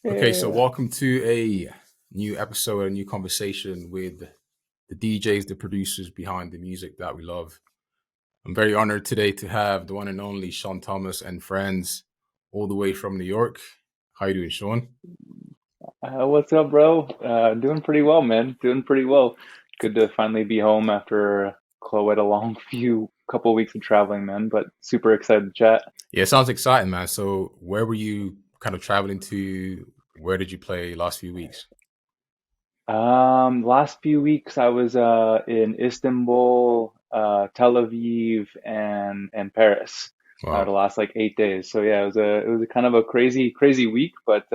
Okay, so Yeah. welcome to a new episode, a new conversation with the DJs, the producers behind the music that we love. I'm very honored today to have the one and only Sean Thomas and friends all the way from New York. How you doing, Sean? What's up, bro? Doing pretty well, man. Doing pretty well. Good to finally be home after quite a long few couple weeks of traveling, man. But super excited to chat. Yeah, it sounds exciting, man. So where were you kind of traveling to? Where did you play last few weeks? Last few weeks I was in Istanbul, Tel Aviv, and Paris. The Wow, last like 8 days. So yeah, it was a kind of a crazy week, but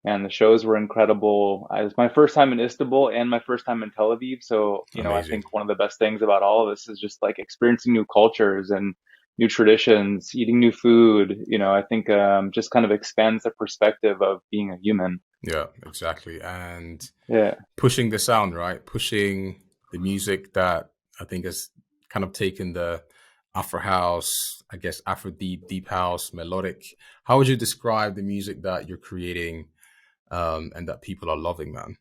and the shows were incredible. It was my first time in Istanbul and my first time in Tel Aviv. So, I amazing. think one of the best things about all of this is just like experiencing new cultures and new traditions, eating new food. I think just kind of expands the perspective of being a human. Yeah, exactly. And Yeah. pushing the sound, right? Pushing the music that I think has kind of taken the Afro house, I guess Afro deep house, melodic. How would you describe the music that you're creating and that people are loving, man?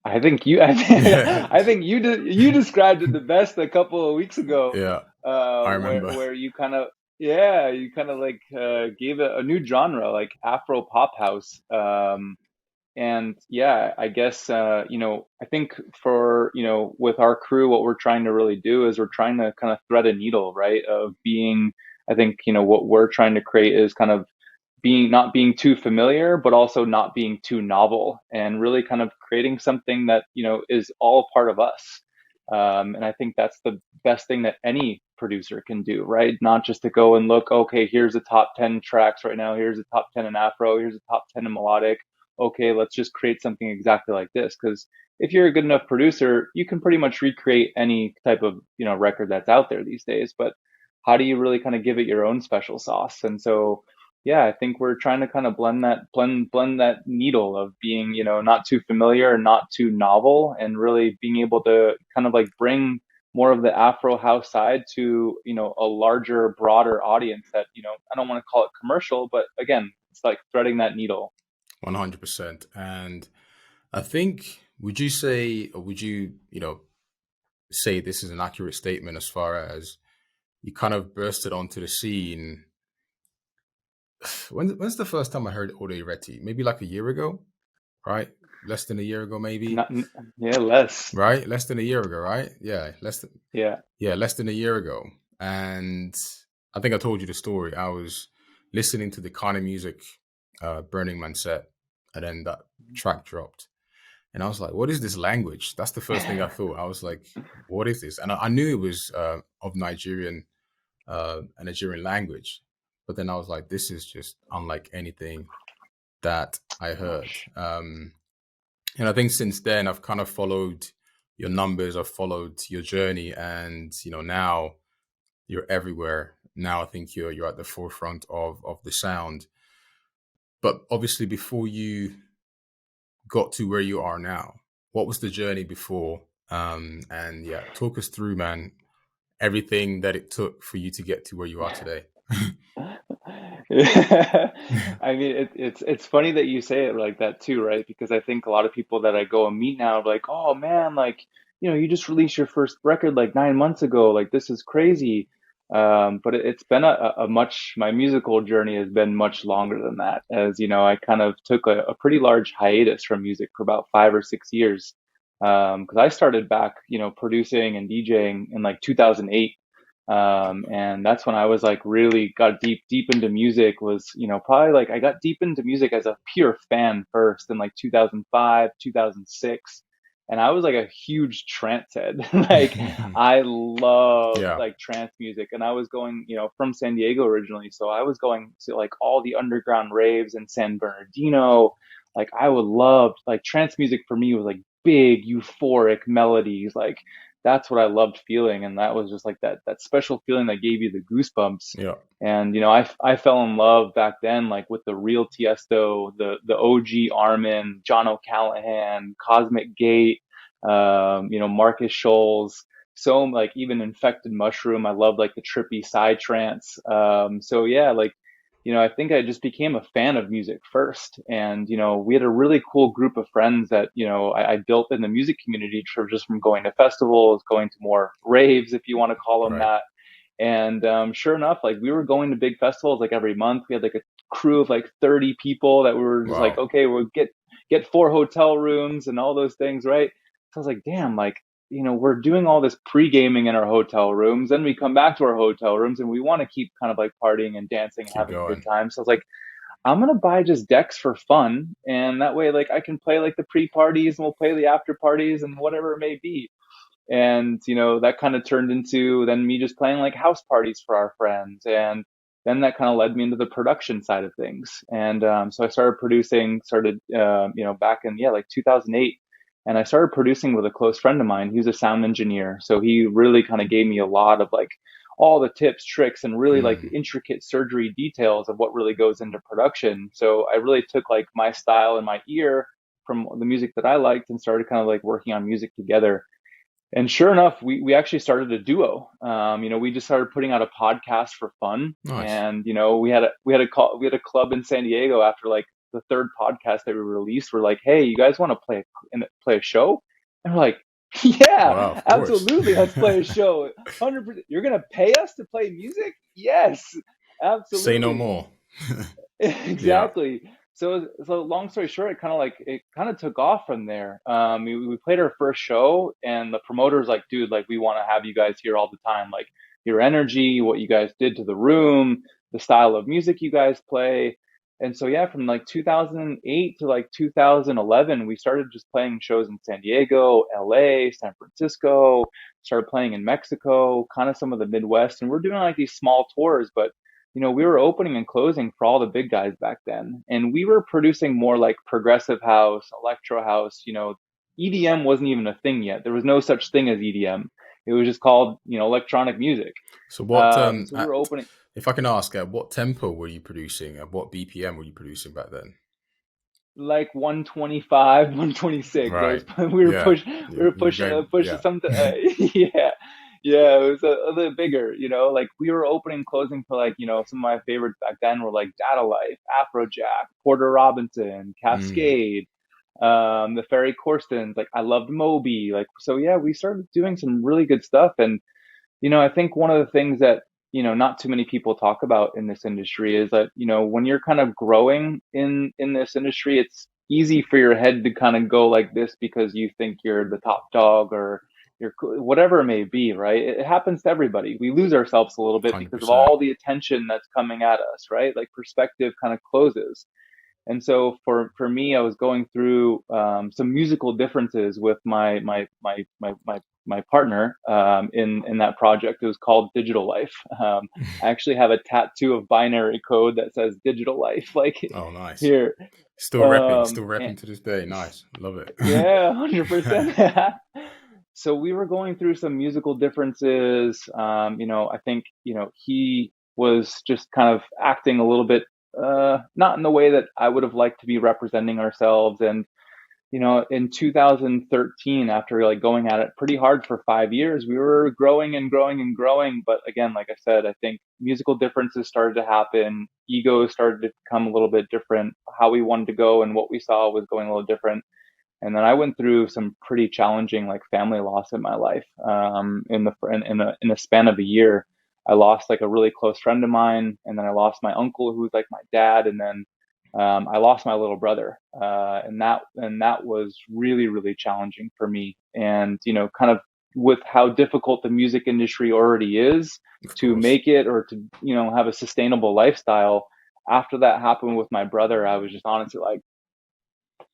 I think you, I think, Yeah, I think you described it the best a couple of weeks ago, yeah, I remember. where you kind of, yeah, you kind of like gave it a new genre, like Afro pop house. And yeah, I guess I think for with our crew, what we're trying to really do is we're trying to kind of thread a needle, right? Of being, I think what we're trying to create is kind of being not being too familiar, but also not being too novel, and really kind of creating something that is all part of us. And I think that's the best thing that any producer can do, right? Not just to go and look, okay, here's the top 10 tracks right now, here's the top 10 in Afro, here's the top 10 in melodic. Okay, let's just create something exactly like this. Because if you're a good enough producer, you can pretty much recreate any type of record that's out there these days. But how do you really kind of give it your own special sauce? And so yeah, I think we're trying to kind of blend that needle of being, not too familiar and not too novel, and really being able to kind of like bring more of the Afro house side to, a larger, broader audience that, I don't want to call it commercial, but again, it's like threading that needle. 100%. And I think, would you say, or would you, say this is an accurate statement as far as you kind of bursted onto the scene? When's the first time I heard Ode Ireti? Maybe like a year ago, right? Less than a year ago, maybe. Not, yeah, less. Right? Less than a year ago, right? Yeah. Less than a year ago. And I think I told you the story. I was listening to the kind of music Burning Man set, and then that track dropped. And I was like, what is this language? That's the first thing I thought. I was like, what is this? And I knew it was of a Nigerian language. But then I was like, this is just unlike anything that I heard. And I think since then I've kind of followed your numbers, I've followed your journey, and now you're everywhere. Now I think you're at the forefront of the sound. But obviously, before you got to where you are now, what was the journey before? And yeah, talk us through, man, everything that it took for you to get to where you are today. Yeah. I mean, it's funny that you say it like that too, right? Because I think a lot of people that I go and meet now are like, "Oh man, like, you just released your first record like 9 months ago. Like, this is crazy." But it's been a much, my musical journey has been much longer than that. As I kind of took a pretty large hiatus from music for about 5 or 6 years. Because I started back, producing and DJing in like 2008. And that's when I was like really got deep into music. Was probably like I got deep into music as a pure fan first in like 2005 2006, and I was like a huge trance head. Like I loved Yeah, like trance music, and I was going from San Diego originally, so I was going to like all the underground raves in San Bernardino. Like I would love like trance music for me was like big euphoric melodies, like that's what I loved feeling, and that was just like that special feeling that gave you the goosebumps. yeah. And I fell in love back then, like with the real Tiesto, the OG Armin, John O'Callaghan, Cosmic Gate, Marcus Scholes. So like even Infected Mushroom, I love like the trippy side trance. So yeah, like I think I just became a fan of music first. And, we had a really cool group of friends that, I built in the music community just from going to festivals, going to more raves, if you want to call them Right. that. And sure enough, like we were going to big festivals like every month. We had like a crew of like 30 people that we were just like, Wow. okay, we'll get 4 hotel rooms and all those things, right? So I was like, damn, like, we're doing all this pre-gaming in our hotel rooms. Then we come back to our hotel rooms and we want to keep kind of like partying and dancing and Keep having a good going. time. So I was like, I'm gonna buy just decks for fun, and that way, like, I can play like the pre-parties and we'll play the after parties and whatever it may be. And that kind of turned into then me just playing like house parties for our friends, and then that kind of led me into the production side of things. And so I started producing, started back in, yeah, like 2008. And I started producing with a close friend of mine. He was a sound engineer, so he really kind of gave me a lot of like all the tips, tricks, and really like the Mm. intricate surgery details of what really goes into production. So I really took like my style and my ear from the music that I liked and started kind of like working on music together. And sure enough, we actually started a duo. We just started putting out a podcast for fun, Nice. and we had a club in San Diego after like the third podcast that we released. We're like, hey, you guys want to play a show? And we're like, Wow, yeah, of course. absolutely, let's play a show. 100%. You're gonna pay us to play music? Yes, Say no absolutely. more. Yeah. Exactly. So long story short, it kind of took off from there. We played our first show, and the promoter's like, "Dude, like we want to have you guys here all the time. Like your energy, what you guys did to the room, the style of music you guys play." And so yeah, from like 2008 to like 2011, we started just playing shows in San Diego, LA, San Francisco. Started playing in Mexico, kind of some of the Midwest, and we're doing like these small tours, but we were opening and closing for all the big guys back then. And we were producing more like progressive house, electro house. EDM wasn't even a thing yet. There was no such thing as EDM. It was just called, electronic music. So what So we were opening if I can ask, at what tempo were you producing? At what BPM were you producing back then? like 125, 126. Right. We were Yeah. push we were You're pushing yeah. something. Yeah. Yeah, it was a little bigger, like we were opening and closing for like, some of my favorites back then were like Data Life, Afrojack, Porter Robinson, Mm. Cascade, the Ferry Corstens. Like I loved Moby. Like, so yeah, we started doing some really good stuff. And I think one of the things that, not too many people talk about in this industry is that, when you're kind of growing in this industry, it's easy for your head to kind of go like this because you think you're the top dog, or whatever it may be, right? It happens to everybody. We lose ourselves a little bit because of 100%. all the attention that's coming at us, right? Like perspective kind of closes. And so for me, I was going through some musical differences with my partner in that project. It was called Digital Life. I actually have a tattoo of binary code that says Digital Life, like Oh, nice. here. Still And repping to this day. Nice. Love it. yeah, 100%. So we were going through some musical differences. I think, he was just kind of acting a little bit not in the way that I would have liked to be representing ourselves. And, in 2013, after like going at it pretty hard for 5 years, we were growing and growing and growing. But again, like I said, I think musical differences started to happen. Egos started to become a little bit different. How we wanted to go and what we saw was going a little different. And then I went through some pretty challenging like family loss in my life. In a span of a year, I lost like a really close friend of mine, and then I lost my uncle who was like my dad, and then I lost my little brother, and that was really really challenging for me. And kind of with how difficult the music industry already is Of to course. make it, or to have a sustainable lifestyle. After that happened with my brother, I was just honestly like,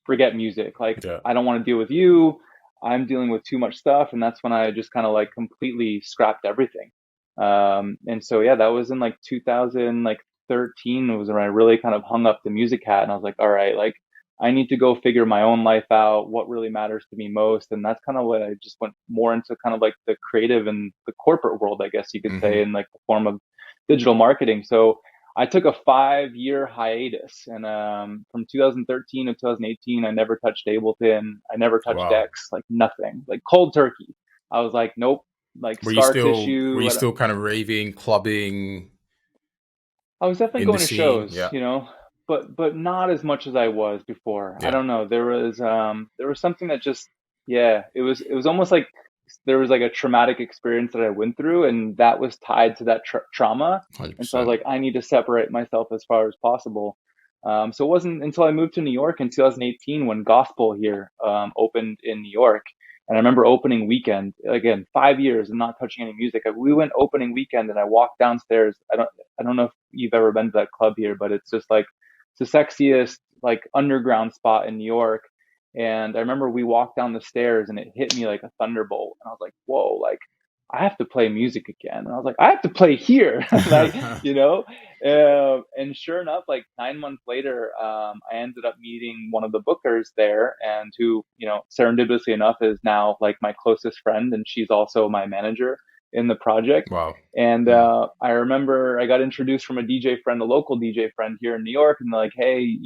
forget music. Like, Yeah. I don't want to deal with you. I'm dealing with too much stuff. And that's when I just kind of like completely scrapped everything. And so, yeah, that was in like 2013 was when I really kind of hung up the music hat, and I was like, all right, like I need to go figure my own life out, what really matters to me most. And that's kind of what I just went more into kind of like the creative and the corporate world, I guess you could say, Hmm. in like the form of digital marketing. So I took a 5 year hiatus, and from 2013 to 2018, I never touched Ableton. I never touched Wow. Dex, like nothing, like cold turkey. I was like, nope, like Were you scar still tissue. kind of raving, clubbing? I was definitely in the going to scene? shows, Yeah, but not as much as I was before. I yeah. don't know. There was something that just, yeah, it was almost like there was like a traumatic experience that I went through, and that was tied to that trauma. And so I was 100%. like, I need to separate myself as far as possible. So it wasn't until I moved to New York in 2018 when Gospel here opened in New York. And I remember opening weekend, again, 5 years and not touching any music. We went opening weekend and I walked downstairs. I don't know if you've ever been to that club here, but it's just like it's the sexiest like underground spot in New York. And I remember we walked down the stairs and it hit me like a thunderbolt. And I was like, whoa, like I have to play music again. And I was like, I have to play here. Like, and sure enough, like 9 months later, I ended up meeting one of the bookers there, and who, serendipitously enough, is now like my closest friend, and she's also my manager in the project. Wow. And Mm. I remember I got introduced from a DJ friend, a local DJ friend here in New York, and they're like, "Hey,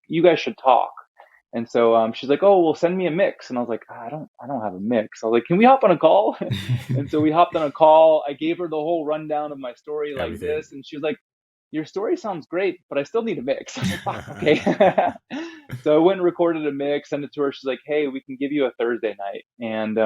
you guys should talk." And so she's like, "Oh, well, send me a mix." And I was like, "I don't have a mix." I was like, "Can we hop on a call?" And so we hopped on a call. I gave her the whole rundown of my story like Everything. this, and she was like, "Your story sounds great, but I still need a mix." I was like, "Fuck, okay." So I went and recorded a mix, sent it to her. She's like, "Hey, we can give you a Thursday night." And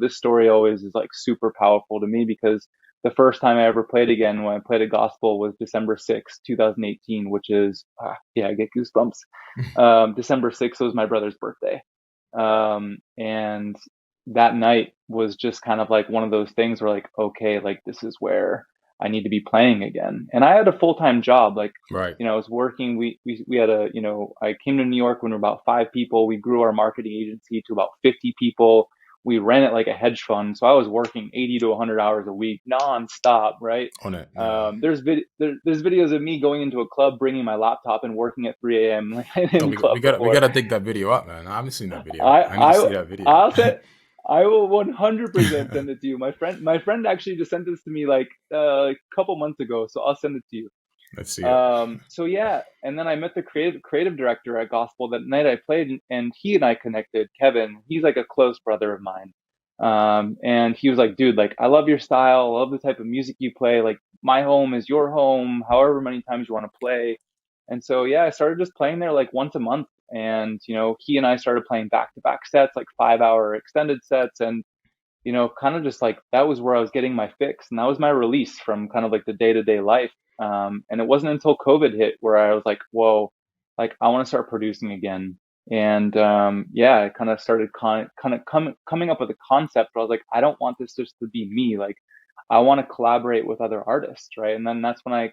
this story always is like super powerful to me because the first time I ever played again when I played a gospel was December 6th, 2018, which is yeah, I get goosebumps. December 6th was my brother's birthday. And that night was just kind of like one of those things where like, okay, like this is where I need to be playing again. And I had a full-time job. Like, Right. I was working. We had I came to New York when we were about 5 people. We grew our marketing agency to about 50 people. We ran it like a hedge fund. So I was working 80 to 100 hours a week nonstop, right? On it. Yeah. There's videos of me going into a club, bringing my laptop and working at 3 a.m. like No, in we, we club gotta we before. gotta dig that video up, man. I haven't seen that video. I I need to I see that video. I'll say I will 100% send it to you. My friend actually just sent this to me like a couple months ago, so I'll send it to you. Let's see it. So yeah, and then I met the creative director at Gospel that night I played, and he and I connected. Kevin, he's like a close brother of mine. And he was like, "Dude, like I love your style, I love the type of music you play. Like my home is your home, however many times you want to play." And so yeah, I started just playing there like once a month, and he and I started playing back-to-back sets, like 5-hour extended sets, and kind of just like that was where I was getting my fix, and that was my release from kind of like the day-to-day life. And it wasn't until COVID hit where I was like, whoa, like I want to start producing again. And yeah, I kind of started coming up with a concept where I was like, I don't want this just to be me. Like, I want to collaborate with other artists, right? And then that's when I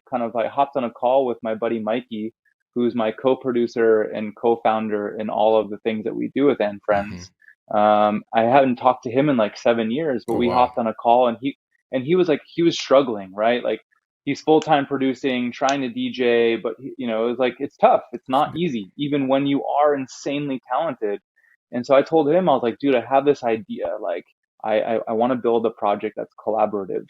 hopped on a call with my buddy Mikey, who's my co-producer and co-founder in all of the things that we do with And Hmm. Friends. I hadn't talked to him in like 7 years, but Oh we wow. hopped on a call, and he was like, he was struggling, right? Like he's full-time producing, trying to DJ, but it was like it's tough. It's not easy, even when you are insanely talented. And so I told him, I was like, dude, I have this idea. Like I want to build a project that's collaborative,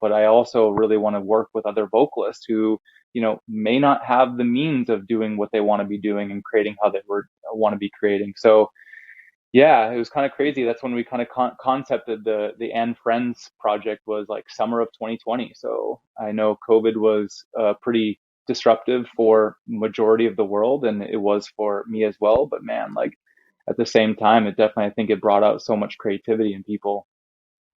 but I also really want to work with other vocalists who, may not have the means of doing what they want to be doing and creating how they want to be creating. So yeah, it was kind of crazy. That's when we kind of concepted the And Friends project, was like summer of 2020. So I know COVID was pretty disruptive for majority of the world, and it was for me as well. But man, like at the same time, it definitely, I think it brought out so much creativity in people.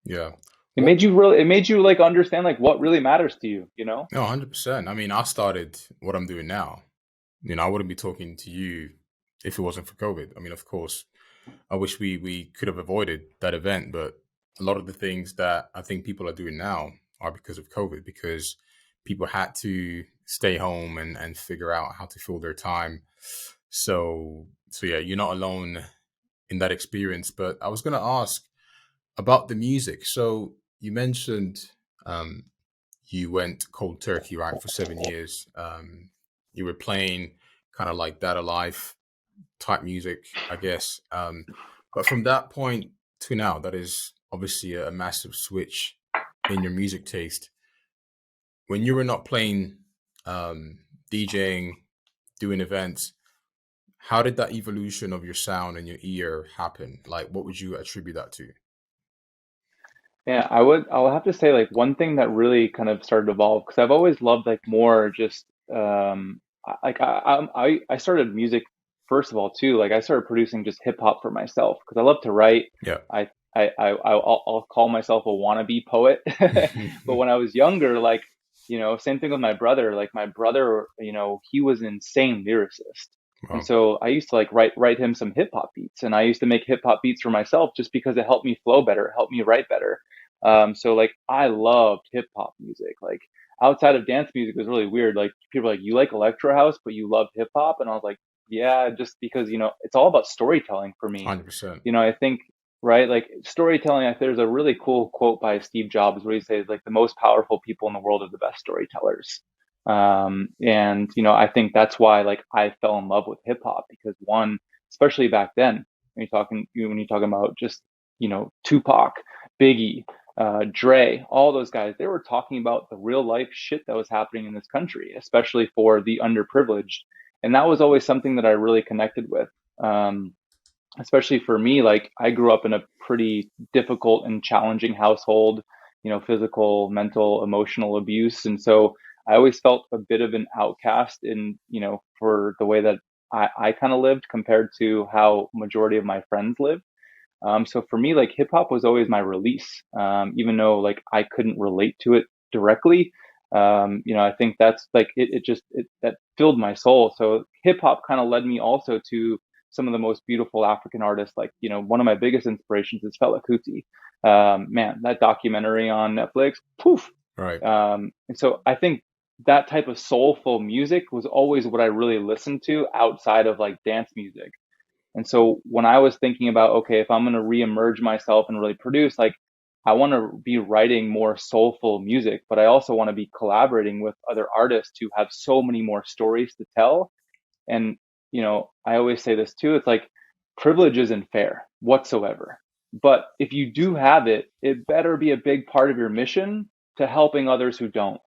Yeah. It What? made you really, it made you like understand like what really matters to you, you know? No, 100%. I mean, I started what I'm doing now. I wouldn't be talking to you if it wasn't for COVID. I mean, of course, I wish we could have avoided that event, but a lot of the things that I think people are doing now are because of COVID, because people had to stay home and figure out how to fill their time. So yeah, you're not alone in that experience. But I was gonna ask about the music. So you mentioned um, you went cold turkey, right, for 7 years. You were playing kind of like that alive type music, I guess. But from that point to now, that is obviously a massive switch in your music taste. When you were not playing, DJing, doing events, how did that evolution of your sound and your ear happen? Like, what would you attribute that to? Yeah, I'll have to say like one thing that really kind of started to evolve because I've always loved like more just I started music first of all too. Like I started producing just hip hop for myself because I love to write. Yeah. I'll call myself a wannabe poet. But when I was younger, like, same thing with my brother. Like my brother, he was an insane lyricist. And Wow. so I used to like write him some hip hop beats, and I used to make hip hop beats for myself just because it helped me flow better, helped me write better. So like I loved hip hop music. Like outside of dance music was really weird. Like people were like, you like electro house, but you love hip hop, and I was like, yeah, just because it's all about storytelling for me. 100%. I think, right, like storytelling. Like, there's a really cool quote by Steve Jobs where he says like the most powerful people in the world are the best storytellers. And I think that's why like I fell in love with hip hop because one, especially back then, when you're talking about just Tupac, Biggie, Dre, all those guys, they were talking about the real life shit that was happening in this country, especially for the underprivileged. And that was always something that I really connected with. Especially for me, like I grew up in a pretty difficult and challenging household, physical, mental, emotional abuse. And so I always felt a bit of an outcast for the way that I kind of lived compared to how majority of my friends lived. So for me, like hip hop was always my release, even though like I couldn't relate to it directly. I think that's like that filled my soul. So hip hop kind of led me also to some of the most beautiful African artists. Like one of my biggest inspirations is Fela Kuti. Man, that documentary on Netflix, poof. Right. And so I think that type of soulful music was always what I really listened to outside of like dance music. And so when I was thinking about, okay, if I'm going to reemerge myself and really produce, like I want to be writing more soulful music, but I also want to be collaborating with other artists who have so many more stories to tell. And, I always say this too. It's like privilege isn't fair whatsoever. But if you do have it, it better be a big part of your mission to helping others who don't.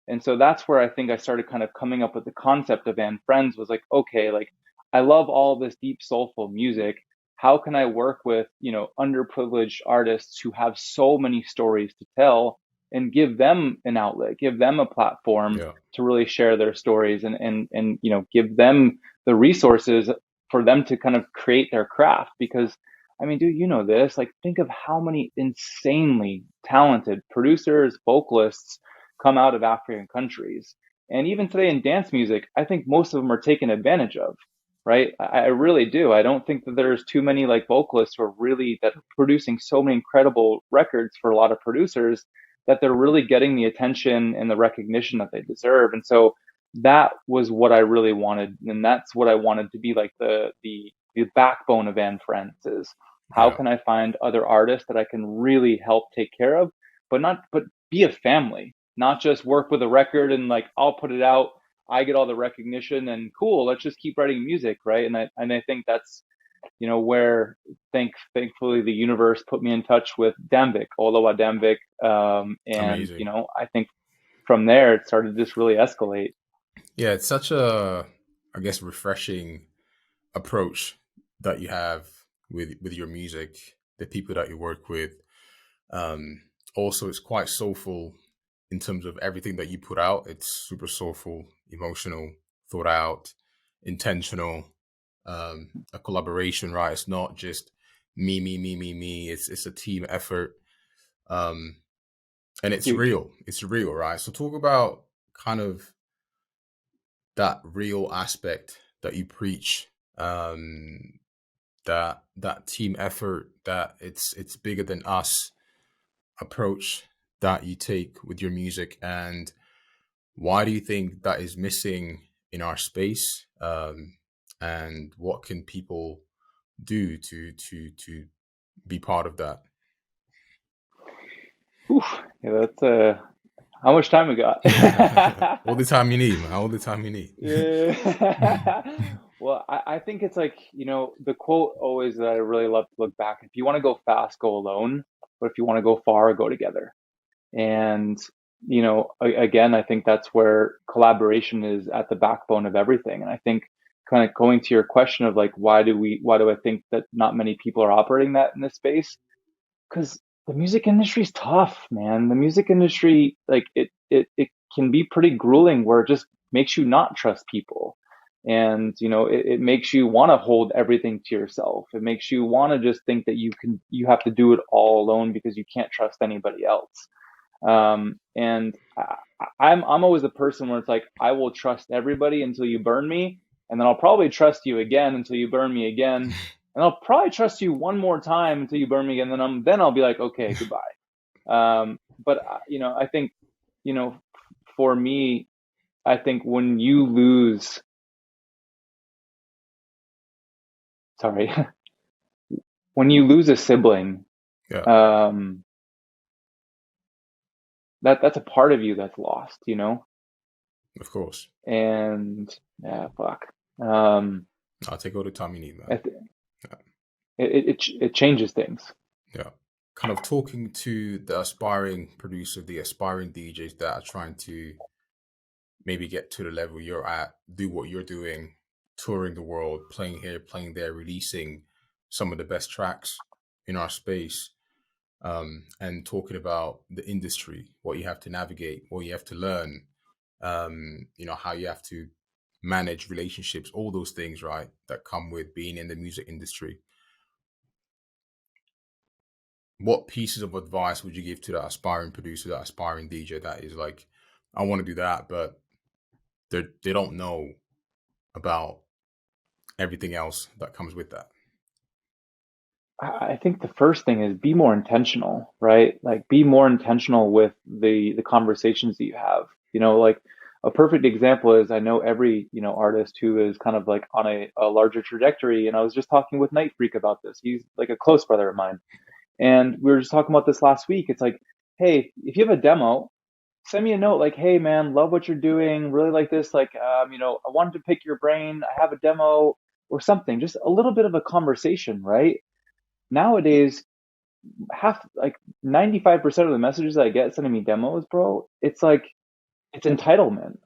And so that's where I think I started kind of coming up with the concept of and friends was like, okay, like I love all this deep soulful music. How can I work with, underprivileged artists who have so many stories to tell and give them an outlet, give them a platform Yeah. to really share their stories and give them the resources for them to kind of create their craft because I mean, dude, you know this. Like, think of how many insanely talented producers, vocalists, come out of African countries. And even today in dance music, I think most of them are taken advantage of, right? I really do. I don't think that there's too many like vocalists who are really that are producing so many incredible records for a lot of producers that they're really getting the attention and the recognition that they deserve. And so that was what I really wanted, and that's what I wanted to be like the backbone of Van Friends is how Yeah. can I find other artists that I can really help take care of, but be a family, not just work with a record and like I'll put it out, I get all the recognition and cool, let's just keep writing music, right? And I think that's where thankfully the universe put me in touch with Damvik, Olowa Damvik, and Amazing. I think from there it started to just really escalate. Yeah, it's such a, I guess, refreshing approach that you have with your music, the people that you work with. Um, Also, it's quite soulful in terms of everything that you put out. It's super soulful, emotional, thought out, intentional, a collaboration, right? It's not just me, me, me, me, me. It's a team effort, um, and it's Huge. real. It's real, right? So talk about kind of that real aspect that you preach, that team effort, that it's bigger than us approach that you take with your music, and why do you think that is missing in our space, and what can people do to be part of that? Whew. Yeah, that's how much time we got? All the time you need, man. All the time you need. Yeah. Well, I think it's like, the quote always that I really love to look back. If you want to go fast, go alone. But if you want to go far, go together. And, again, I think that's where collaboration is at the backbone of everything. And I think kind of going to your question of like, why do I think that not many people are operating that in this space? Because the music industry is tough, man. The music industry, like it can be pretty grueling where it just makes you not trust people. And, it makes you want to hold everything to yourself. It makes you want to just think that you have to do it all alone because you can't trust anybody else. And I'm always the person where it's like, I will trust everybody until you burn me. And then I'll probably trust you again until you burn me again. And I'll probably trust you one more time until you burn me again. Then I'll be like, okay, goodbye. But I think, you know, for me, I think when you lose, sorry, when you lose a sibling, Yeah, um, that's a part of you that's lost. of course. And yeah, fuck. Um, I'll take all the time you need, man. it, Yeah. it changes things. Yeah. Kind of talking to the aspiring producer, the aspiring DJs that are trying to maybe get to the level you're at, do what you're doing, touring the world, playing here, playing there, releasing some of the best tracks in our space, and talking about the industry, what you have to navigate, what you have to learn, how you have to manage relationships, all those things, right, that come with being in the music industry. What pieces of advice would you give to that aspiring producer, that aspiring DJ that is like, I want to do that, but they don't know about everything else that comes with that? I think the first thing is be more intentional, right? Like be more intentional with the conversations that you have. Like a perfect example is I know every, artist who is kind of like on a larger trajectory. And I was just talking with Night Freak about this. He's like a close brother of mine. And we were just talking about this last week. It's like, hey, if you have a demo, send me a note like, hey man, love what you're doing, really like this. Like, I wanted to pick your brain. I have a demo or something, just a little bit of a conversation, right? Nowadays, half like 95% of the messages that I get sending me demos, bro, it's like it's entitlement.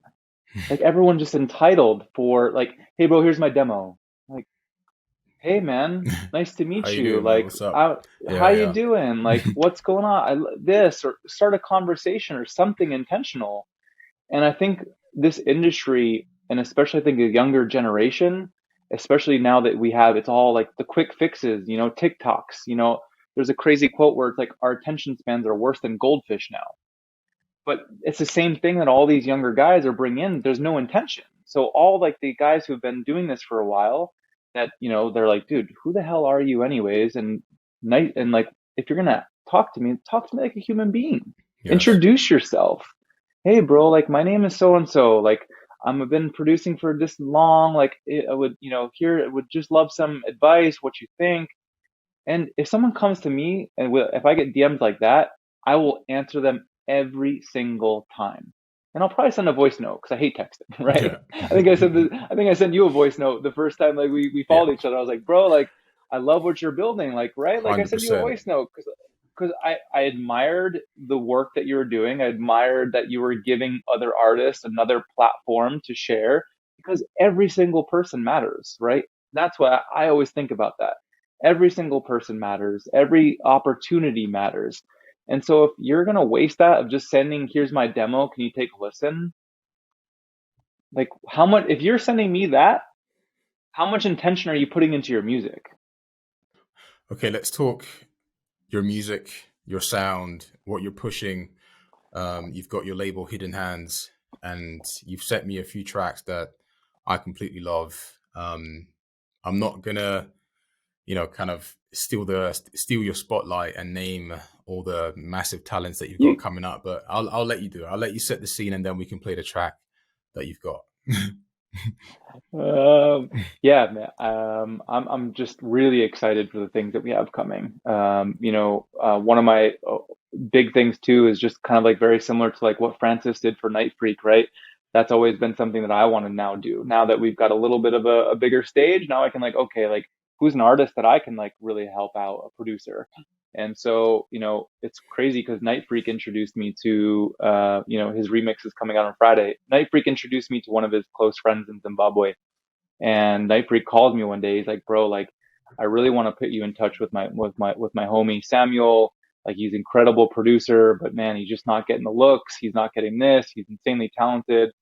Like everyone just entitled for like, hey bro, here's my demo. Like, hey man, nice to How meet you you. doing, man? Like, What's up? how Yeah, you yeah. doing? Like, what's going on? This or start a conversation or something intentional. And I think this industry, and especially I think a younger generation, especially now that we have, it's all like the quick fixes, TikToks, there's a crazy quote where it's like our attention spans are worse than goldfish now. But it's the same thing that all these younger guys are bringing in. There's no intention. So all like the guys who've been doing this for a while, that they're like, dude, who the hell are you anyways? And night and like, if you're gonna talk to me like a human being. Yes. Introduce yourself. Hey, bro, like my name is so and so. Like I've been producing for this long. Like I would, here would just love some advice. What you think? And if someone comes to me and if I get DMs like that, I will answer them every single time. And I'll probably send a voice note because I hate texting, right? Yeah. I think I sent you a voice note the first time like we Yeah. followed each other. I was like, bro, like I love what you're building, like, right? Like I sent you a 100%. voice note because I admired the work that you were doing. I admired that you were giving other artists another platform to share because every single person matters, right? That's what I always think about that. Every single person matters. Every opportunity matters. And so if you're going to waste that of just sending, here's my demo, can you take a listen? Like how much, if you're sending me that, how much intention are you putting into your music? Okay, let's talk your music, your sound, what you're pushing. You've got your label Hidden Hands, and you've sent me a few tracks that I completely love. I'm not gonna, kind of steal your spotlight and name all the massive talents that you've got You, coming up, but I'll let you do it. I'll let you set the scene, and then we can play the track that you've got. Um, yeah, man. I'm just really excited for the things that we have coming. One of my big things too is just kind of like very similar to like what Francis did for Night Freak, right? That's always been something that I want to now do. Now that we've got a little bit of a bigger stage, now I can like, okay, like who's an artist that I can like really help out, a producer. And so, it's crazy because Night Freak introduced me to, his remix is coming out on Friday. Night Freak introduced me to one of his close friends in Zimbabwe, and Night Freak called me one day. He's like, "Bro, like, I really want to put you in touch with my homie Samuel. Like he's an incredible producer, but man, he's just not getting the looks. He's not getting this. He's insanely talented.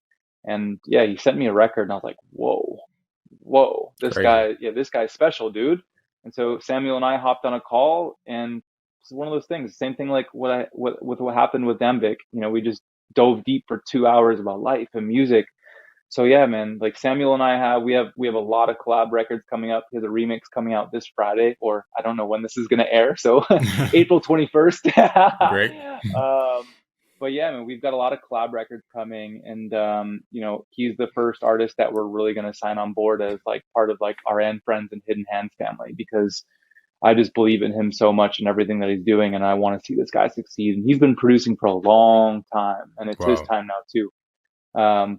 And yeah, he sent me a record and I was like, whoa, Crazy. this guy's special, dude. And so Samuel and I hopped on a call, and it's one of those things. Same thing like what happened with Dambik. We just dove deep for 2 hours about life and music. So yeah, man, like Samuel and I we have a lot of collab records coming up. He has a remix coming out this Friday, or I don't know when this is gonna air, so April 21st. Great. But yeah, man, we've got a lot of collab records coming, and he's the first artist that we're really gonna sign on board as like part of like our Friends and Hidden Hands family, because I just believe in him so much and everything that he's doing, and I want to see this guy succeed. And he's been producing for a long time, and it's his Wow. time now too.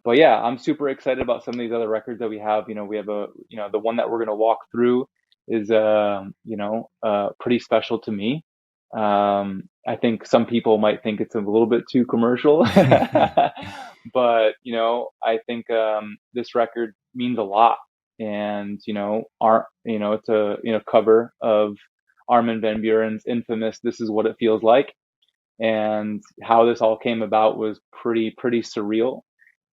But yeah, I'm super excited about some of these other records that we have. We have the one that we're going to walk through is, pretty special to me. I think some people might think it's a little bit too commercial, but, I think, this record means a lot. And, it's a, cover of Armin van Buuren's infamous "This Is What It Feels Like." And how this all came about was pretty surreal.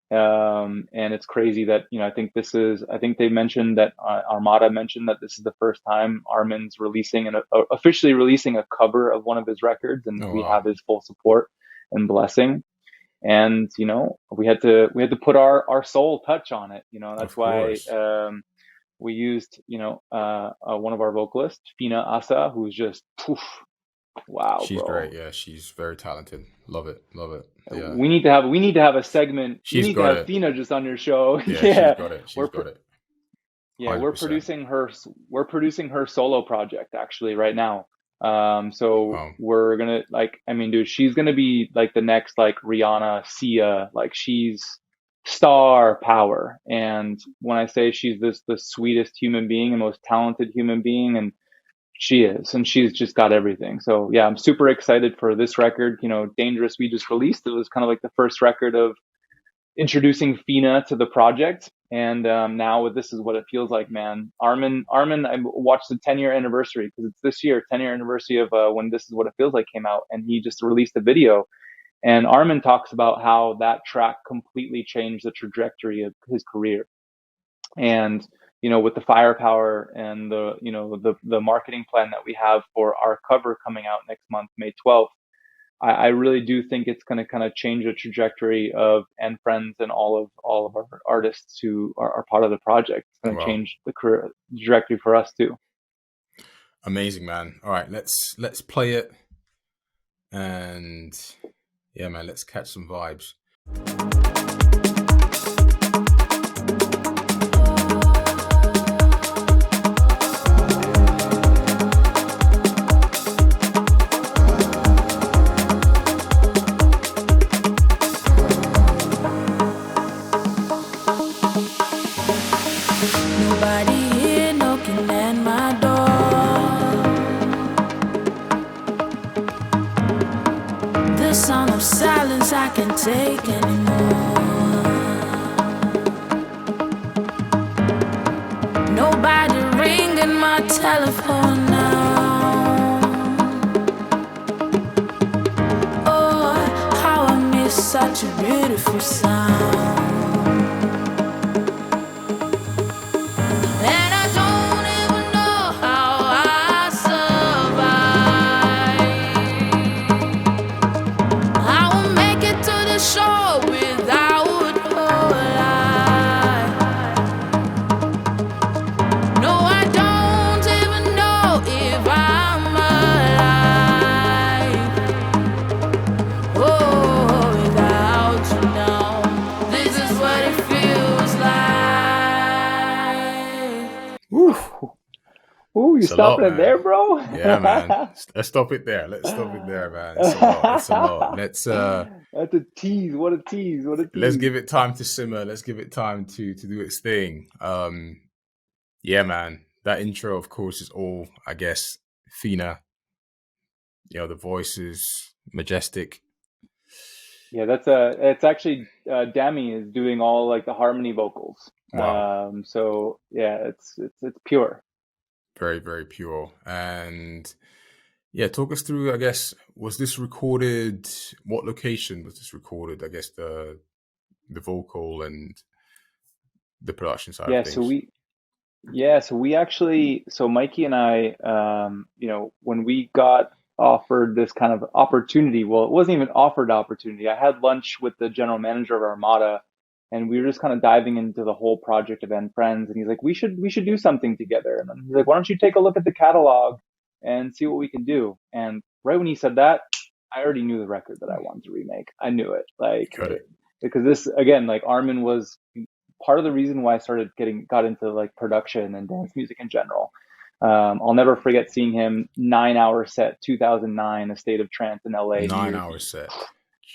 And it's crazy that, I think they mentioned that, Armada mentioned that this is the first time Armin's officially releasing a cover of one of his records, and Oh we wow. have his full support and blessing. And, we had to put our soul touch on it. That's Of why, course. we used, one of our vocalists, Phina Asa, who's just, poof, wow, She's great. bro. Yeah, she's very talented. Love it. Love it. Yeah. We need to have a segment. You She's need to got have it. Phina just on your show. Yeah, she's Yeah, got it. She's we're got it. yeah, we're 100%. producing her solo project actually right now. So Wow. we're gonna, like, I mean, dude, she's gonna be like the next like Rihanna, Sia. Like, she's star power. And when I say she's the sweetest human being and most talented human being, and she is, and she's just got everything. So yeah, I'm super excited for this record. Dangerous, we just released. It was kind of like the first record of introducing Phina to the project. And now with "This Is What It Feels Like," man, Armin, I watched the 10-year anniversary, because it's this year, 10-year anniversary of, when "This Is What It Feels Like" came out, and he just released a video. And Armin talks about how that track completely changed the trajectory of his career. And with the firepower and the marketing plan that we have for our cover coming out next month, May 12th, I really do think it's going to kind of change the trajectory of and Friends and all of our artists who are part of the project. It's going to Wow. change the career trajectory for us too. Amazing, man. All right, let's play it, and yeah, man, let's catch some vibes. Nobody here knocking at my door. The sound of silence I can't take anymore. Nobody ringing my telephone now. Oh, how I miss such a beautiful sound. And I don't even know how I survive. I will make it to the shore without your light. No, I don't even know if I'm alive. Oh, without you now, this is what it feels like. Woo. Ooh, you It's a lot, stopping it there, man. bro? Yeah, man. Let's stop it there. Let's stop it there, man. It's a lot. It's a lot. That's a tease. What a tease. What a Let's tease. give it time to simmer. Let's give it time to do its thing. Yeah, man. That intro, of course, is all, I guess, Phina. The voice is majestic. Yeah, it's actually, Demi is doing all like the harmony vocals. Wow. So yeah, it's pure. Very, very pure. And Yeah, talk us through, I guess, was this recorded, what location was this recorded? I guess the vocal and the production side of Yeah, so things. we actually, so Mikey and I, when we got offered this kind of opportunity, well, it wasn't even offered opportunity. I had lunch with the general manager of Armada, and we were just kind of diving into the whole project of End Friends, and he's like, we should do something together. And then he's like, why don't you take a look at the catalog and see what we can do? And right when he said that, I already knew the record that I wanted to remake. I knew it, Got it. because this again, like Armin was part of the reason why I got into like production and dance music in general. I'll never forget seeing him 9-hour set, 2009, A State of Trance in LA, New Year's 9 hour Eve. set.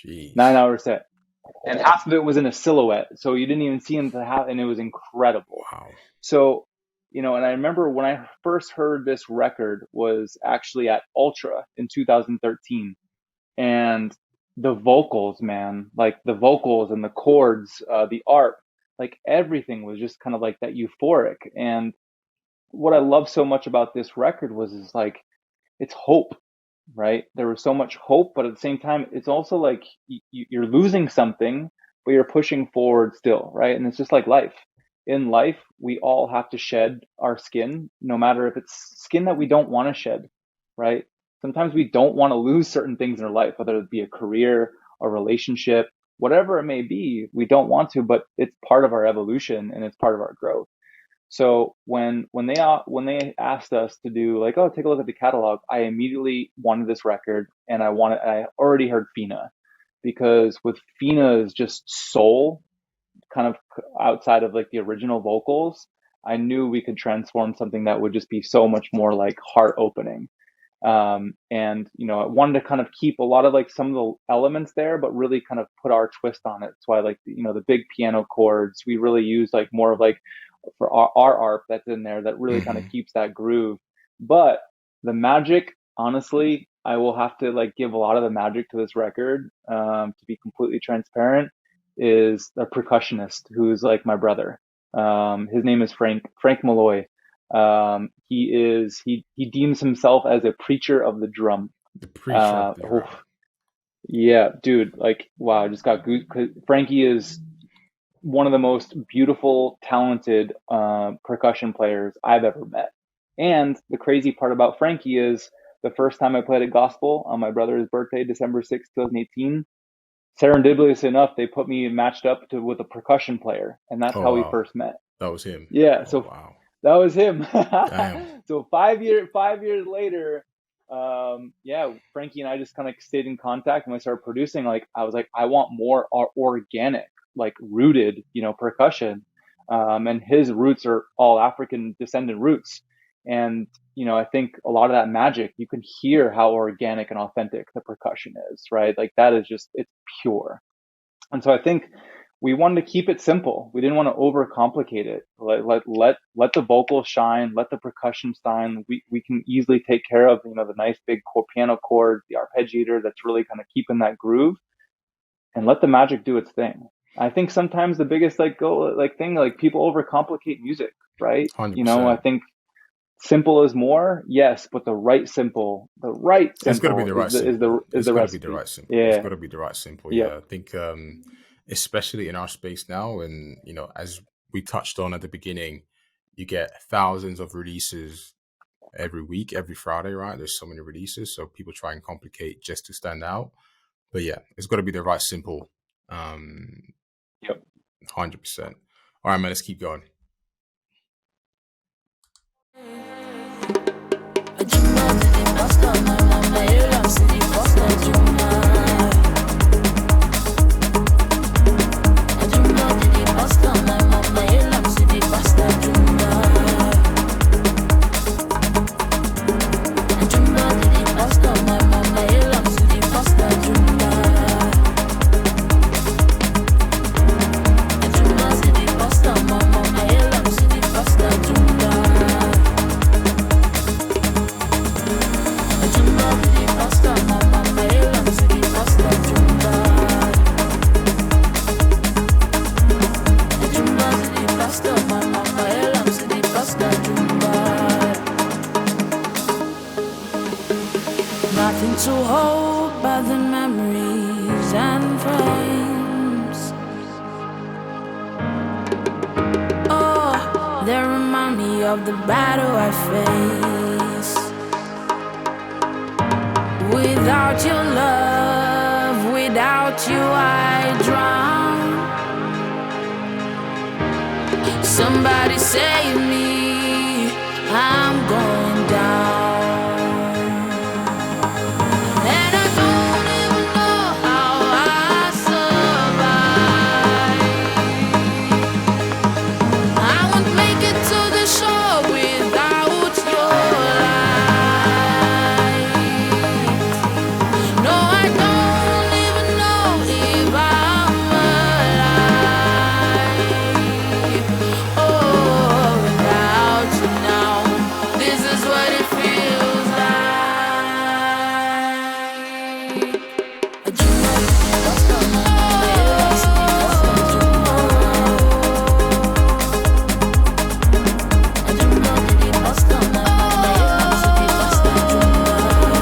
Jeez. 9-hour set, and half of it was in a silhouette, so you didn't even see him to have, and it was incredible. Wow. So, and I remember when I first heard this record was actually at Ultra in 2013, and the vocals, man, like the vocals and the chords, the art, like everything was just kind of like that euphoric. And what I love so much about this record is like, it's hope, right? There was so much hope, but at the same time, it's also like you're losing something, but you're pushing forward still, right? And it's just like life. In life, we all have to shed our skin, no matter if it's skin that we don't want to shed, right? Sometimes we don't want to lose certain things in our life, whether it be a career, a relationship, whatever it may be. We don't want to, but it's part of our evolution and it's part of our growth. So when they asked us to do like, oh, take a look at the catalog, I immediately wanted this record, and I already heard Phina, because with Phina's just soul, kind of outside of like the original vocals, I knew we could transform something that would just be so much more like heart opening. And I wanted to kind of keep a lot of like some of the elements there, but really kind of put our twist on it. So I like the big piano chords. We really use like more of like for our ARP that's in there that really kind of keeps that groove. But the magic, honestly, I will have to like give a lot of the magic to this record, to be completely transparent, is the percussionist who's like my brother. His name is Frank Malloy. He deems himself as a preacher of the drum. The preacher of the drum. Yeah, dude, like, wow, I just got goose. Frankie is one of the most beautiful, talented percussion players I've ever met. And the crazy part about Frankie is the first time I played at Gospel on my brother's birthday, December 6th, 2018, serendipitous enough, they put me matched up with a percussion player, and that's how we first met. That was him. Yeah, so wow. That was him. Damn. So 5 years later, Frankie and I just kind of stayed in contact. When I started producing, like I was like, I want more organic, like rooted, percussion. And his roots are all African descendant roots. And, I think a lot of that magic, you can hear how organic and authentic the percussion is, right? Like that is just, it's pure. And so I think we wanted to keep it simple. We didn't want to overcomplicate it. Let the vocals shine, let the percussion shine. We can easily take care of, the nice big piano chords, the arpeggiator that's really kind of keeping that groove, and let the magic do its thing. I think sometimes the biggest thing, people overcomplicate music, right? 100%. I think simple is more, yes, but the right simple. It's got to be the right simple. It's got to be the right simple. Yeah. It's got to be the right simple. Yeah. I think, especially in our space now, and as we touched on at the beginning, you get thousands of releases every week, every Friday, right? There's so many releases, so people try and complicate just to stand out. But yeah, it's got to be the right simple. 100%. All right, man, let's keep going. Mama, to hold by the memories and frames. Oh, they remind me of the battle I faced. Without your love, without you I drown. Somebody save me, I'm going down. And I don't even know how I survive. I won't make it to the shore without your light. No, I don't even know if I'm alive. Oh, without you now, this is what it feels like. I dream of you lost on my waves, lost on my dream. I dream of you lost on my waves, lost on my dream.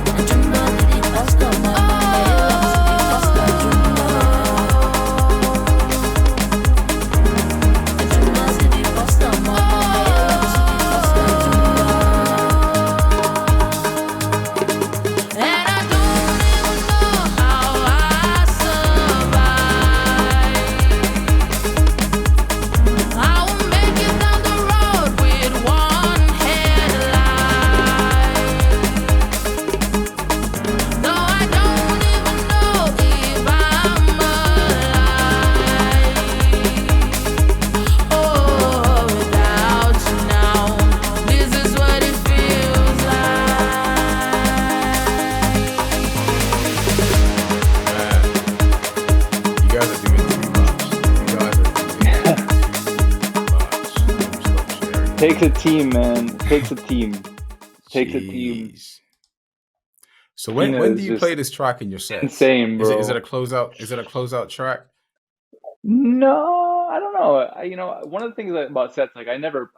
I dream of you lost on my waves, lost on my dream. I dream of you lost on my waves, lost on my dream. And I don't even know how I survive. I will make it down the road with one headlight. Though I don't even know if I'm alive. Oh, without you now, this is what it feels like. Man, you guys are doing too much. You guys are doing too much. Stop sharing. Takes a team, man. Takes a team. Takes a team. Jeez. So when Phina when is do you just play this track in your sets? insane, Is it bro. a closeout? Is it a closeout track? No, I don't know. One of the things about sets, like I never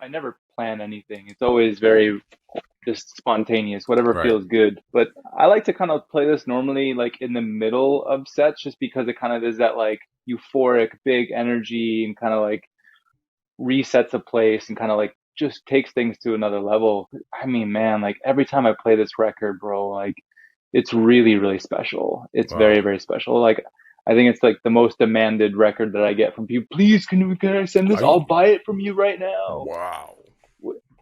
plan anything. It's always very just spontaneous, whatever Right. feels good. But I like to kind of play this normally like in the middle of sets, just because it kind of is that like euphoric, big energy and kind of like resets a place and kind of like just takes things to another level. I mean, man, like every time I play this record, bro, like it's really, really special. It's very, Wow. very special. Like I think it's like the most demanded record that I get from people. Please, can I send this? Are I'll you? buy it from you right now. Wow.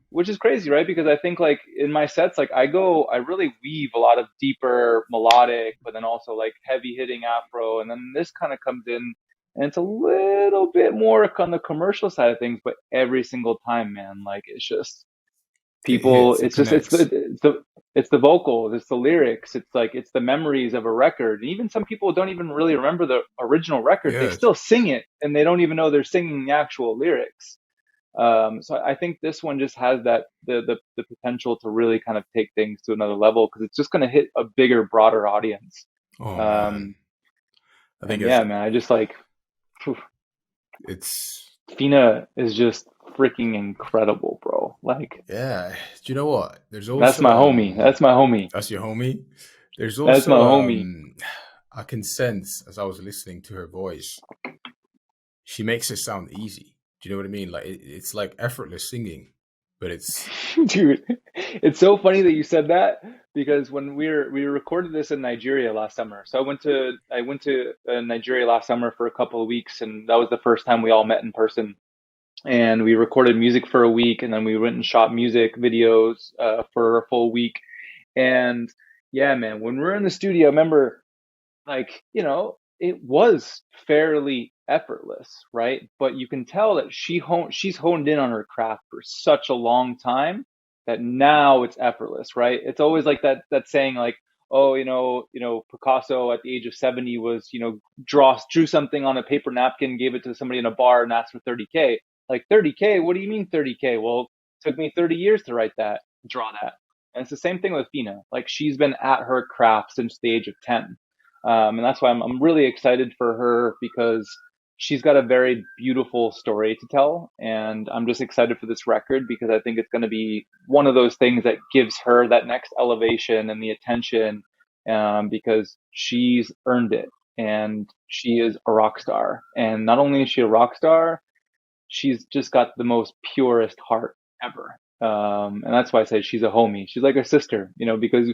Which is crazy, right? Because I think like in my sets, like I really weave a lot of deeper melodic, but then also like heavy hitting Afro, and then this kind of comes in, and it's a little bit more on the commercial side of things. But every single time, man, like it's just It people. hits. It It's just it's connects. the it's the vocals, it's the lyrics, it's like it's the memories of a record. And even some people don't even really remember the original record. They Yes. still sing it, and they don't even know they're singing the actual lyrics. So I think this one just has that the potential to really kind of take things to another level because it's just going to hit a bigger, broader audience. Oh man. Um, I think and it's yeah, man, I just like phew, it's Phina is just freaking incredible, bro. Like yeah. Do you know what? There's that's also my homie. That's my homie. that's your homie. There's That's my also homie. I can sense as I was listening to her voice, she makes it sound easy. Do you know what I mean? Like it's like effortless singing, but it's Dude, it's so funny that you said that because when we recorded this in Nigeria last summer. So I went to Nigeria last summer for a couple of weeks, and that was the first time we all met in person. And we recorded music for a week, and then we went and shot music videos for a full week. And yeah, man, when we're in the studio, I remember like it was fairly effortless, right? But you can tell that she's honed in on her craft for such a long time that now it's effortless, right? It's always like that saying like, oh, Picasso at the age of 70 was drew something on a paper napkin, gave it to somebody in a bar, and asked for 30K. Like 30K, what do you mean 30K? Well, it took me 30 years to write that, draw that. And it's the same thing with Phina. Like she's been at her craft since the age of 10. And that's why I'm really excited for her because she's got a very beautiful story to tell, and I'm just excited for this record because I think it's going to be one of those things that gives her that next elevation and the attention, because she's earned it, and she is a rock star. And not only is she a rock star, she's just got the most purest heart ever. And that's why I say she's a homie. She's like a sister, because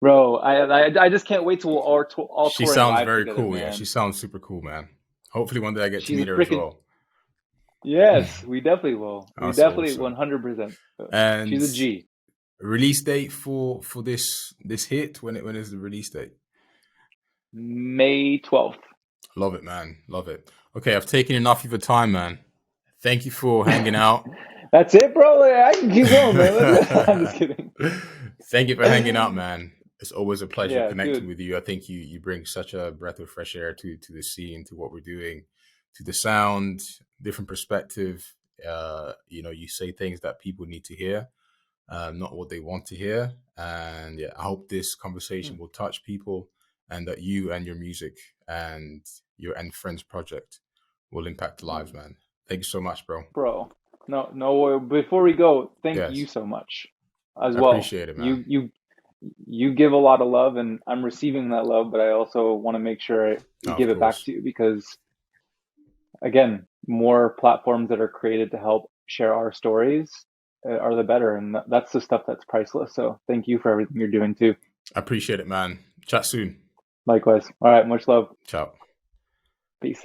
bro, I just can't wait till we're all She touring sounds live very together, cool. Yeah, man. she sounds super cool, man. Hopefully one day I get to She's a meet her as freaking well. yes, we definitely will. We That's definitely awesome. 100%. And She's a G. release date for this hit, when is the release date? May 12th. Love it, man. Love it. Okay, I've taken enough of your time, man. Thank you for hanging out. That's it, bro. I can keep going, man. I'm just kidding. Thank you for hanging out, man. It's always a pleasure Yeah, connecting dude. with you. I think you bring such a breath of fresh air to the scene, to what we're doing, to the sound, different perspective. You say things that people need to hear, not what they want to hear. And yeah, I hope this conversation will touch people, and that you and your music and your and Friends project will impact lives, man. Thank you so much, bro. Bro, no. Before we go, thank Yes, you so much as I well. appreciate it, man. You give a lot of love, and I'm receiving that love, but I also want to make sure we Of give it back course. to you because, again, more platforms that are created to help share our stories are the better, and that's the stuff that's priceless. So thank you for everything you're doing too. I appreciate it, man. Chat soon. Likewise. All right, much love. Ciao. Peace.